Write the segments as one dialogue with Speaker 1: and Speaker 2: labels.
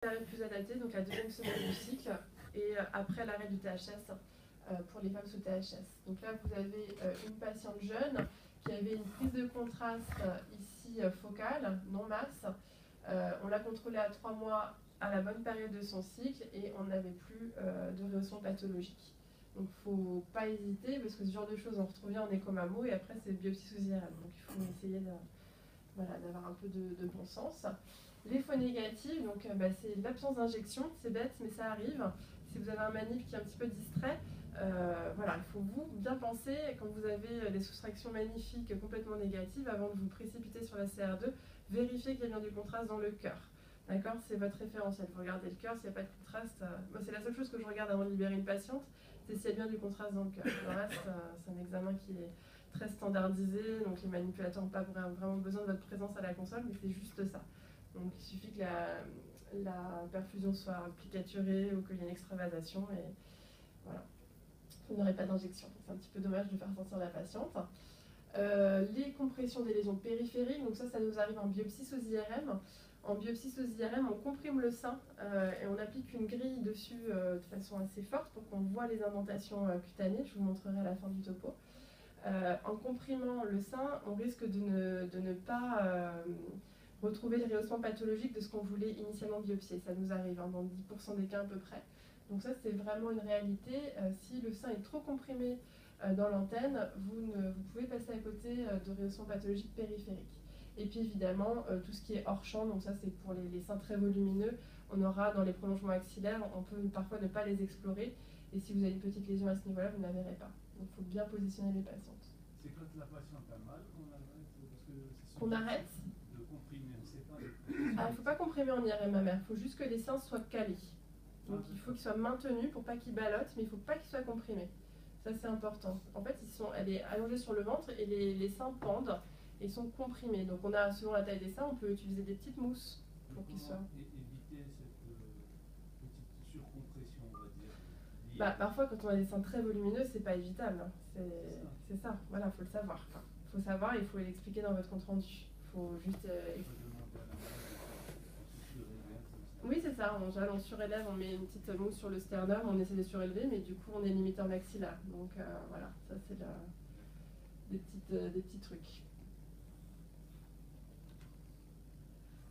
Speaker 1: période plus adaptée, donc la deuxième semaine du cycle, et après l'arrêt du THS pour les femmes sous THS. Donc là, vous avez une patiente jeune qui avait une prise de contraste ici focale, non masse. On l'a contrôlée à 3 mois à la bonne période de son cycle et on n'avait plus de réaction pathologique. Donc il ne faut pas hésiter parce que ce genre de choses on retrouve bien en écho-mammo et après c'est biopsie sous IRM. Donc il faut essayer d'avoir un peu de bon sens. Les faux négatifs, donc c'est l'absence d'injection, c'est bête mais ça arrive. Si vous avez un manip qui est un petit peu distrait, il faut vous bien penser quand vous avez des soustractions magnifiques complètement négatives avant de vous précipiter sur la CR2, vérifiez qu'il y a bien du contraste dans le cœur. D'accord, c'est votre référentiel. Vous regardez le cœur, s'il n'y a pas de contraste. Moi, c'est la seule chose que je regarde avant de libérer une patiente, c'est s'il y a bien du contraste dans le cœur. Le reste, c'est un examen qui est très standardisé, donc les manipulateurs n'ont pas vraiment besoin de votre présence à la console, mais c'est juste ça. Donc il suffit que la perfusion soit plicaturée ou qu'il y ait une extravasation et voilà. Vous n'aurez pas d'injection. C'est un petit peu dommage de faire sentir la patiente. Les compressions des lésions périphériques, donc ça nous arrive en biopsie sous IRM. En biopsie sous IRM, on comprime le sein et on applique une grille dessus de façon assez forte pour qu'on voit les indentations cutanées. Je vous montrerai à la fin du topo. En comprimant le sein, on risque de ne pas retrouver le rehaussement pathologique de ce qu'on voulait initialement biopsier. Ça nous arrive dans 10% des cas à peu près. Donc ça, c'est vraiment une réalité. Si le sein est trop comprimé dans l'antenne, vous pouvez passer à côté de rehaussement pathologique périphérique. Et puis évidemment, tout ce qui est hors champ, donc ça c'est pour les seins très volumineux, on aura dans les prolongements axillaires, on peut parfois ne pas les explorer. Et si vous avez une petite lésion à ce niveau-là, vous ne la verrez pas. Donc il faut bien positionner les patientes.
Speaker 2: C'est quand la patiente a mal qu'on arrête
Speaker 1: qu'on arrête
Speaker 2: de comprimer, on ne sait pas.
Speaker 1: Il ne faut pas comprimer en IRM mammaire, il faut juste que les seins soient calés. Donc il faut qu'ils soient maintenus pour pas qu'ils ballottent, mais il ne faut pas qu'ils soient comprimés. Ça c'est important. En fait, elle est allongée sur le ventre et les seins pendent et sont comprimés. Donc on a, selon la taille des seins, on peut utiliser des petites mousses pour qu'ils soient...
Speaker 2: Éviter cette petite surcompression, on va dire.
Speaker 1: Parfois, quand on a des seins très volumineux, c'est pas évitable. C'est ça. Voilà, il faut le savoir. Il faut savoir et il faut l'expliquer dans votre compte rendu. Il faut juste... Oui, c'est ça. On surélève, on met une petite mousse sur le sternum, on essaie de surélever, mais du coup, on est limité en maxillaire. Donc voilà, ça c'est des petits trucs.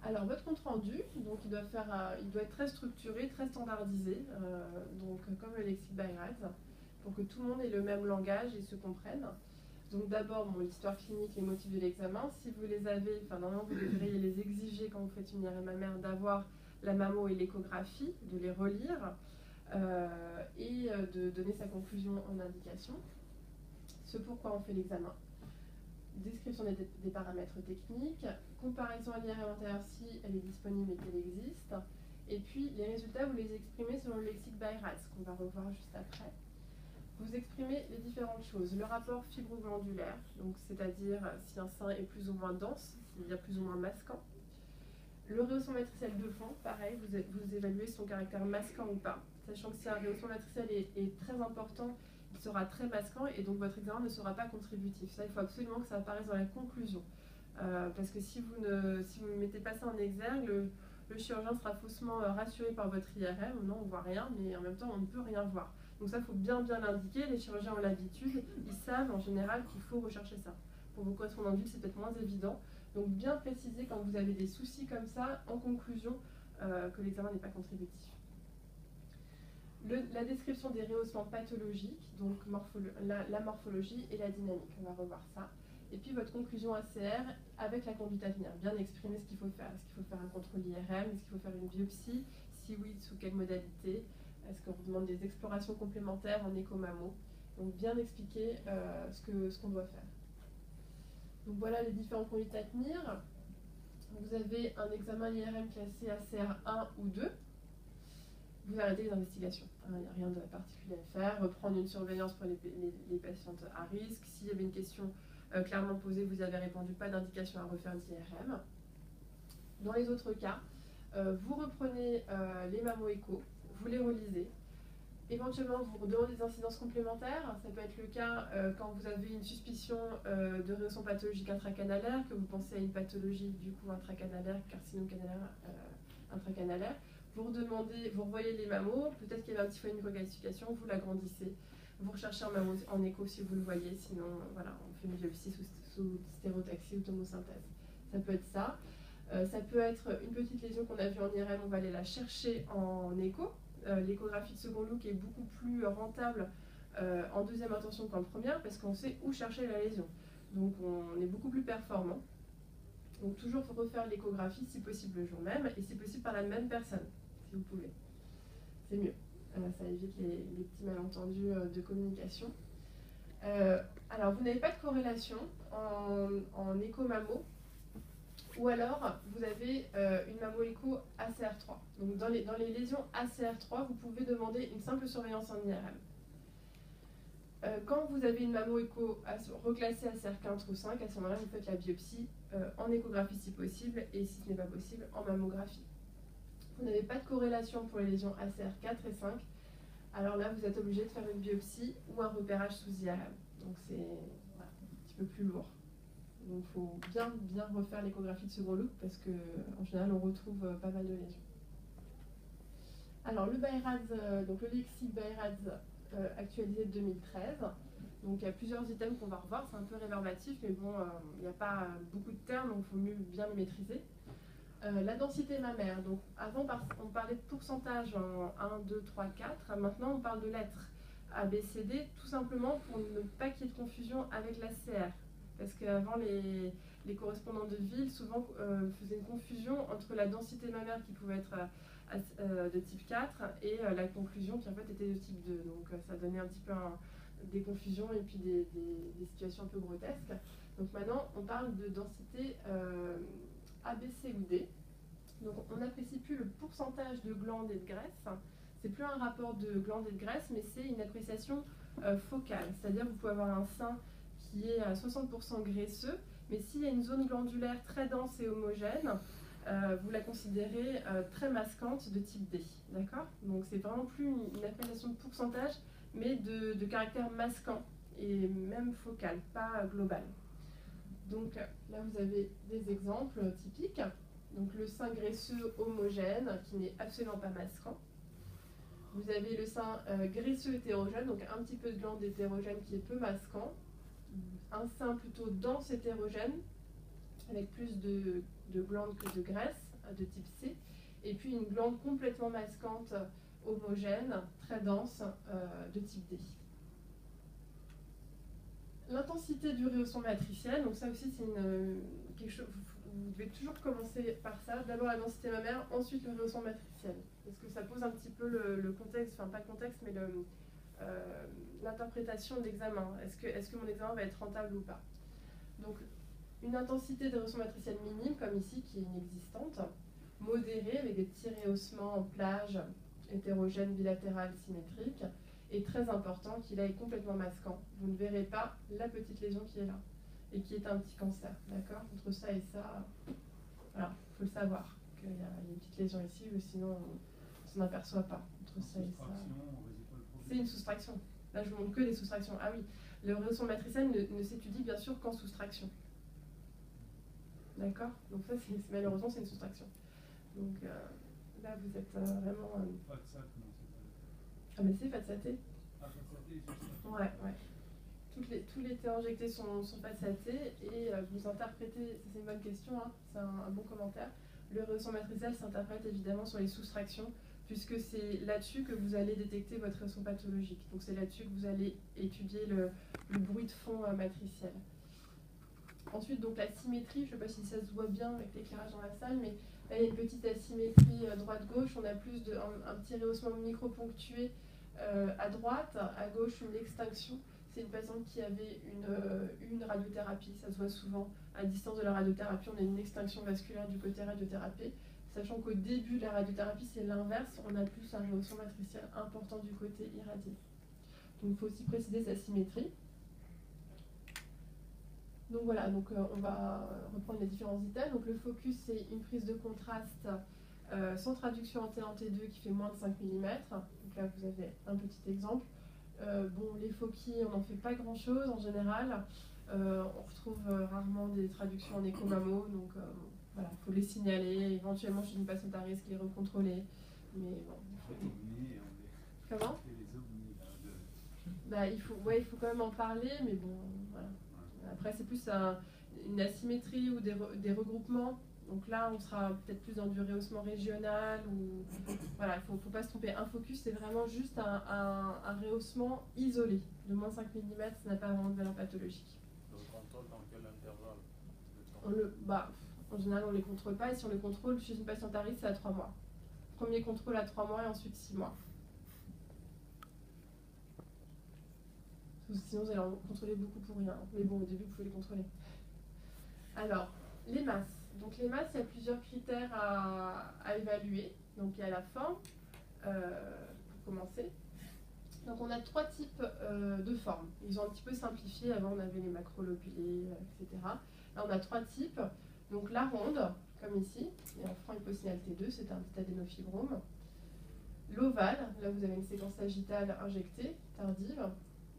Speaker 1: Alors, votre compte rendu, donc il doit être très structuré, très standardisé, donc comme le lexique Bayraz, pour que tout le monde ait le même langage et se comprenne. Donc d'abord, l'histoire clinique, les motifs de l'examen. Si vous les avez, normalement vous devriez les exiger quand vous faites une IRM mammaire d'avoir la mammo et l'échographie, de les relire et de donner sa conclusion en indication. Ce pourquoi on fait l'examen. Description des paramètres techniques, comparaison à l'IRM antérieure si elle est disponible et qu'elle existe, et puis les résultats, vous les exprimez selon le lexique Bayraz, qu'on va revoir juste après. Vous exprimez les différentes choses. Le rapport fibroglandulaire, donc c'est-à-dire si un sein est plus ou moins dense, c'est-à-dire plus ou moins masquant. Le rehaussement matriciel de fond, pareil, vous évaluez son caractère masquant ou pas, sachant que si un rehaussement matriciel est très important, il sera très masquant et donc votre examen ne sera pas contributif. Ça, il faut absolument que ça apparaisse dans la conclusion. Parce que si vous ne mettez pas ça en exergue, le chirurgien sera faussement rassuré par votre IRM. Non, on ne voit rien, mais en même temps, on ne peut rien voir. Donc ça, il faut bien l'indiquer. Les chirurgiens ont l'habitude, ils savent en général qu'il faut rechercher ça. Pour vos correspondants d'huile, c'est peut-être moins évident. Donc bien préciser quand vous avez des soucis comme ça, en conclusion, que l'examen n'est pas contributif. La description des rehaussements pathologiques, donc la morphologie et la dynamique, on va revoir ça. Et puis votre conclusion ACR avec la conduite à venir, bien exprimer ce qu'il faut faire. Est-ce qu'il faut faire un contrôle IRM? Est-ce qu'il faut faire une biopsie? Si oui, sous quelle modalité? Est-ce qu'on vous demande des explorations complémentaires en écho-mammo? Donc bien expliquer ce qu'on doit faire. Donc voilà les différentes conduites à tenir. Vous avez un examen IRM classé ACR 1 ou 2. Vous arrêtez les investigations. Il n'y a rien de particulier à faire. Reprendre une surveillance pour les patientes à risque. S'il y avait une question clairement posée, vous avez répondu, pas d'indication à refaire d'IRM. Dans les autres cas, vous reprenez les mammo-échos, vous les relisez. Éventuellement, vous demandez des incidences complémentaires. Ça peut être le cas quand vous avez une suspicion de rehaussement pathologique intracanalaire, que vous pensez à une pathologie du coup intracanalaire, carcinome canalaire intracanalaire. vous redemandez, vous revoyez les mammos, peut-être qu'il y avait un petit foyer de microcalcification, vous l'agrandissez, vous recherchez un mammo en écho si vous le voyez, sinon voilà, on fait une biopsie sous stéréotaxie ou tomosynthèse. Ça peut être ça. Ça peut être une petite lésion qu'on a vue en IRM, on va aller la chercher en écho. L'échographie de second look est beaucoup plus rentable en deuxième intention qu'en première parce qu'on sait où chercher la lésion. Donc on est beaucoup plus performant. Donc toujours faut refaire l'échographie si possible le jour même et si possible par la même personne, si vous pouvez. C'est mieux. Ça évite les petits malentendus de communication. Alors vous n'avez pas de corrélation en écho-mammo. Ou alors, vous avez une mammo-écho ACR3. Donc, dans les lésions ACR3, vous pouvez demander une simple surveillance en IRM. Quand vous avez une mammo-écho reclassée ACR4 ou 5, à ce moment-là, vous faites la biopsie en échographie si possible, et si ce n'est pas possible, en mammographie. Vous n'avez pas de corrélation pour les lésions ACR4 et 5. Alors là, vous êtes obligé de faire une biopsie ou un repérage sous IRM. Donc, c'est un petit peu plus lourd. Donc il faut bien refaire l'échographie de second look parce qu'en général on retrouve pas mal de lésions. Alors le BI-RADS, donc le lexique BI-RADS actualisé de 2013. Donc il y a plusieurs items qu'on va revoir, c'est un peu rébarbatif, mais bon, il n'y a pas beaucoup de termes, donc il faut mieux bien les maîtriser. La densité mammaire, donc avant on parlait de pourcentage en 1, 2, 3, 4, maintenant on parle de lettres A, B, C, D, tout simplement pour ne pas qu'il y ait de confusion avec la CR. Parce qu'avant, les correspondants de ville souvent faisaient une confusion entre la densité mammaire qui pouvait être de type 4 et la conclusion qui en fait était de type 2. Donc ça donnait un petit peu des confusions et puis des situations un peu grotesques. Donc maintenant, on parle de densité A, B, C ou D. Donc on n'apprécie plus le pourcentage de glandes et de graisse. C'est plus un rapport de glandes et de graisse, mais c'est une appréciation focale. C'est-à-dire que vous pouvez avoir un sein qui est à 60% graisseux, mais s'il y a une zone glandulaire très dense et homogène, vous la considérez très masquante de type D, d'accord? Donc c'est vraiment plus une appréciation de pourcentage, mais de caractère masquant et même focal, pas global. Donc là vous avez des exemples typiques. Donc le sein graisseux homogène qui n'est absolument pas masquant. Vous avez le sein graisseux hétérogène, donc un petit peu de glande hétérogène qui est peu masquant. Un sein plutôt dense hétérogène, avec plus de glandes que de graisse, de type C. Et puis une glande complètement masquante, homogène, très dense, de type D. L'intensité du rehaussement matriciel, donc ça aussi c'est quelque chose, vous devez toujours commencer par ça. D'abord la densité mammaire, ensuite le rehaussement matriciel. Parce que ça pose un petit peu le contexte, enfin pas le contexte, mais l'interprétation de l'examen. Est-ce que mon examen va être rentable ou pas? Donc une intensité de rehaussement matriciel minime, comme ici, qui est inexistante, modérée, avec des petits rehaussements en plage, hétérogène, bilatéral, symétrique, et très important, qui là est complètement masquant. Vous ne verrez pas la petite lésion qui est là, et qui est un petit cancer, d'accord? Entre ça et ça, voilà, il faut le savoir, qu'il y a une petite lésion ici, ou sinon on ne s'en aperçoit pas. Entre ça et ça, c'est une soustraction. Là, je vous montre que des soustractions. Ah oui, le rehaussement matriciel ne s'étudie bien sûr qu'en soustraction. D'accord? Donc ça, malheureusement, c'est une soustraction. Donc là, vous êtes vraiment... Ah mais c'est FATSAT.
Speaker 2: Ah, FATSAT,
Speaker 1: ouais. Tous les T injectés sont FATSAT et vous interprétez, ça c'est une bonne question, hein, c'est un bon commentaire. Le rehaussement matriciel s'interprète évidemment sur les soustractions, puisque c'est là-dessus que vous allez détecter votre rehaussement pathologique. Donc c'est là-dessus que vous allez étudier le bruit de fond matriciel. Ensuite, donc la symétrie, je ne sais pas si ça se voit bien avec l'éclairage dans la salle, mais là il y a une petite asymétrie droite-gauche, on a plus un petit rehaussement micro-ponctué à droite, à gauche une extinction. C'est une patiente qui avait une radiothérapie, ça se voit souvent à distance de la radiothérapie, on a une extinction vasculaire du côté radiothérapie, sachant qu'au début de la radiothérapie c'est l'inverse, on a plus un rehaussement matriciel important du côté irradié. Donc il faut aussi préciser sa symétrie. Donc voilà, donc, on va reprendre les différents items. Donc le focus, c'est une prise de contraste sans traduction en T1, T2 qui fait moins de 5 mm. Donc là, vous avez un petit exemple. Bon, les foci, on n'en fait pas grand-chose en général. On retrouve rarement des traductions en écho-mammo. Donc voilà, il faut les signaler. Éventuellement, chez une patiente à risque, les recontrôler. Mais bon,
Speaker 2: Comment?
Speaker 1: comment? Bah, il faut quand même en parler, mais bon, voilà. Après, c'est plus une asymétrie ou des regroupements. Donc là, on sera peut-être plus dans du rehaussement régional. Ou voilà, il ne faut pas se tromper. Un focus, c'est vraiment juste un rehaussement isolé. De moins 5 mm, ça n'a pas vraiment de valeur pathologique.
Speaker 3: On le contrôle dans quel intervalle de temps?
Speaker 1: En général, on ne les contrôle pas. Et si on les contrôle, chez une patiente à risque, c'est à 3 mois. Premier contrôle à 3 mois et ensuite 6 mois. Sinon, vous allez en contrôler beaucoup pour rien. Mais bon, au début, vous pouvez les contrôler. Alors, les masses. Donc les masses, il y a plusieurs critères à évaluer. Donc il y a la forme, pour commencer. Donc on a 3 types de formes. Ils ont un petit peu simplifié. Avant, on avait les macrolobulés, etc. Là, on a 3 types. Donc la ronde, comme ici, et un franc hyposignal T2, c'est un petit adénofibrome. L'ovale, là vous avez une séquence sagittale injectée, tardive.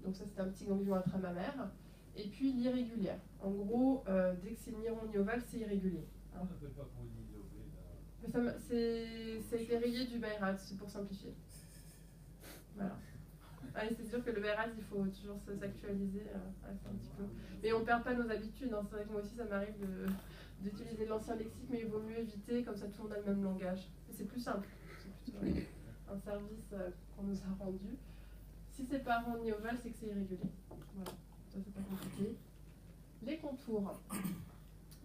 Speaker 1: Donc ça, c'est un petit ganglion intramammaire. Et puis l'irrégulière. En gros, dès que c'est ni rond ni ovale, c'est irrégulier.
Speaker 2: On n'appelle pas polylobé, là.
Speaker 1: Ça a été rayé du BIRAD, c'est pour simplifier. Voilà. Ah, c'est sûr que le BIRAD, il faut toujours s'actualiser un petit peu. Mais on ne perd pas nos habitudes. Hein. C'est vrai que moi aussi, ça m'arrive d'utiliser l'ancien lexique, mais il vaut mieux éviter, comme ça tout le monde a le même langage. Et c'est plus simple. C'est plutôt un service qu'on nous a rendu. Si c'est pas rond ni ovale, c'est que c'est irrégulier. Voilà. Ça, c'est pas compliqué. Les contours.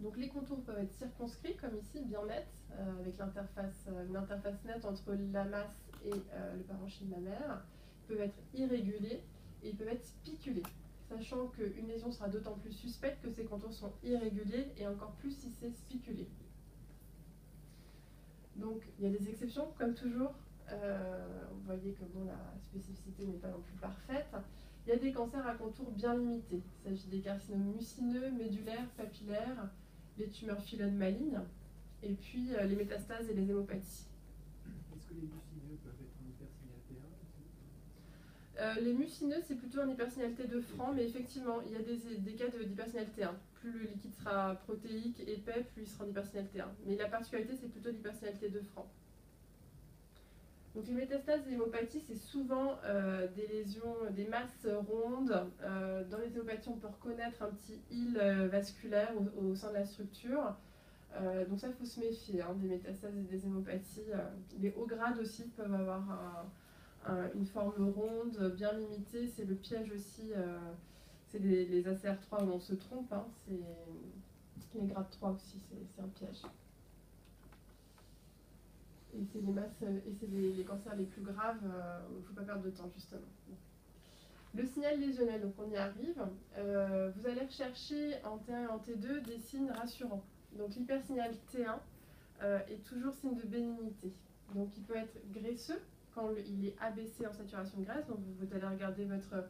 Speaker 1: Donc les contours peuvent être circonscrits, comme ici, bien nets, avec une interface nette entre la masse et le parenchyme mammaire. Ils peuvent être irréguliers et ils peuvent être spiculés, sachant qu'une lésion sera d'autant plus suspecte que ces contours sont irréguliers et encore plus si c'est spiculé. Donc il y a des exceptions, comme toujours. Vous voyez que bon, la spécificité n'est pas non plus parfaite. Il y a des cancers à contours bien limités. Il s'agit des carcinomes mucineux, médulaires, papillaires, les tumeurs phyllones malignes, et puis les métastases et les hémopathies.
Speaker 2: Est-ce que les mucineux peuvent être en hypersignal T1
Speaker 1: Les mucineux, c'est plutôt un hypersignalité de franc, mais effectivement, il y a des cas d'hypersignalité T1. Plus le liquide sera protéique, épais, plus il sera en hypersignalité T1. Mais la particularité, c'est plutôt l'hypersignalité de franc. Donc les métastases et l'hémopathie, c'est souvent des lésions, des masses rondes. Dans les hémopathies, on peut reconnaître un petit île vasculaire au sein de la structure. Donc ça, il faut se méfier des métastases et des hémopathies. Les hauts grades aussi peuvent avoir une forme ronde, bien limitée. C'est le piège aussi. C'est les ACR3 où on se trompe. C'est les grades 3 aussi, c'est un piège. Et c'est les masses, et c'est les cancers les plus graves, il ne faut pas perdre de temps justement. Le signal lésionnel, donc on y arrive. Vous allez rechercher en T1 et en T2 des signes rassurants. Donc l'hypersignal T1 est toujours signe de bénignité. Donc il peut être graisseux quand il est abaissé en saturation de graisse. Donc vous allez regarder votre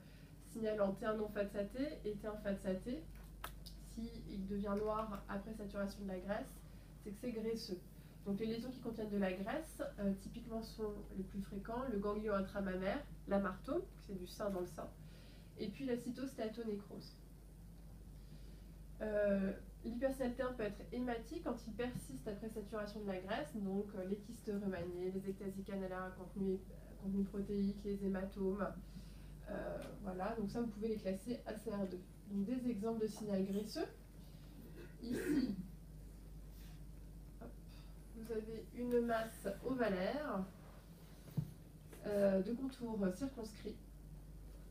Speaker 1: signal en T1 non fat saté et T1 fat saté. S'il devient noir après saturation de la graisse, c'est que c'est graisseux. Donc les lésions qui contiennent de la graisse, typiquement sont les plus fréquents, le ganglion intramammaire, l'amartome, c'est du sein dans le sein, et puis la cytostéatonécrose. L'hypersignal T1 peut être hématique quand il persiste après saturation de la graisse, donc les kystes remaniés, les ectasies canalaires à contenu protéique, les hématomes. Voilà, donc ça vous pouvez les classer ACR2. Donc des exemples de signal graisseux. Ici, vous avez une masse ovalaire de contours circonscrits.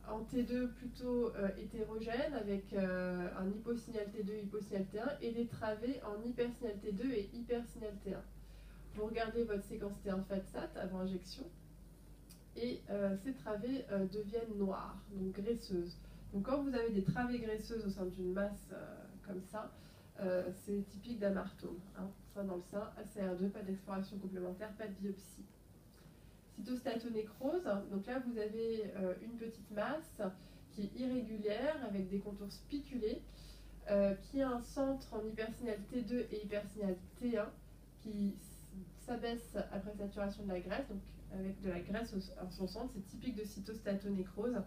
Speaker 1: En T2 plutôt hétérogène avec un hyposignal T2, hyposignal T1 et des travées en hypersignal T2 et hypersignal T1. Vous regardez votre séquence T1 FATSAT avant injection et ces travées deviennent noires, donc graisseuses. Donc quand vous avez des travées graisseuses au sein d'une masse comme ça, c'est typique d'amartome. Sein dans le sein, ACR2, pas d'exploration complémentaire, pas de biopsie. Cytostéatonécrose, donc là vous avez une petite masse qui est irrégulière avec des contours spiculés, qui a un centre en hypersignal T2 et hypersignal T1 qui s'abaisse après saturation de la graisse, donc avec de la graisse en son centre, c'est typique de cytostéatonécrose.